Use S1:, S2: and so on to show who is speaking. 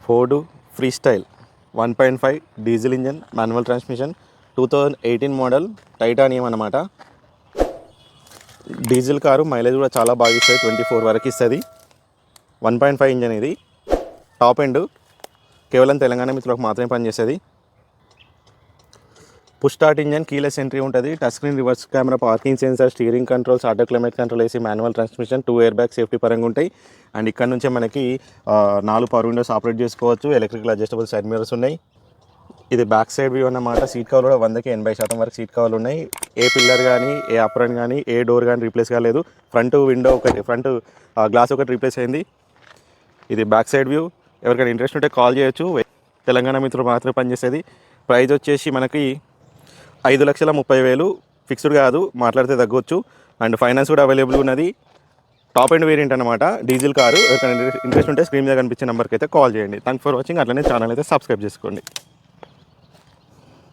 S1: Ford free style 1.5 diesel engine manual transmission 2018 model titanium అన్నమాట. Diesel car mileage కూడా చాలా బాగా ఇస్తుంది, 24 వరకు ఇస్తుంది. 1.5 ఇంజన్ ఇది. టాప్ ఎండ్ కేవలం తెలంగాణ మిత్రులకు మాత్రమే పనిచేస్తుంది. Push start engine, keyless entry ఉంటుంది. Touch screen, reverse camera, parking sensor, steering controls, auto climate control వేసి manual transmission, 2 air bag safety పరంగా ఉంటాయి. అండ్ ఇక్కడ నుంచే మనకి 4 పవర్ విండోస్ ఆపరేట్ చేసుకోవచ్చు. ఎలక్ట్రికల్ అడ్జస్టబుల్ సైడ్ మిర్రర్స్ ఉన్నాయి. ఇది బ్యాక్ సైడ్ వ్యూ అన్నమాట. సీట్ కవర్ కూడా 100కి 80% వరకు సీట్ కవర్లు ఉన్నాయి. ఏ పిల్లర్ కానీ, ఏ అప్రన్ కానీ, ఏ డోర్ కానీ రీప్లేస్ కాలేదు. ఫ్రంట్ విండో ఒకటి, ఫ్రంట్ గ్లాస్ ఒకటి రీప్లేస్ అయింది. ఇది బ్యాక్ సైడ్ వ్యూ. ఎవరికైనా ఇంట్రెస్ట్ ఉంటే కాల్ చేయొచ్చు. తెలంగాణ మిత్రులు మాత్రమే పనిచేసేది. ప్రైస్ వచ్చేసి మనకి 5,30,000 ఫిక్స్డ్ కాదు, మాట్లాడితే తగ్గొచ్చు. అండ్ ఫైనాన్స్ కూడా అవైలబుల్ ఉన్నది. టాప్ ఎండ్ వేరియంట్ అనమాట, డీజిల్ కారు. ఎవరికైనా ఇంట్రెస్ట్ ఉంటే స్క్రీన్ మీద కనిపించే నెంబర్కి అయితే కాల్ చేయండి. Thanks for watching. అట్లనే ఛానల్ అయితే సబ్స్క్రైబ్ చేసుకోండి.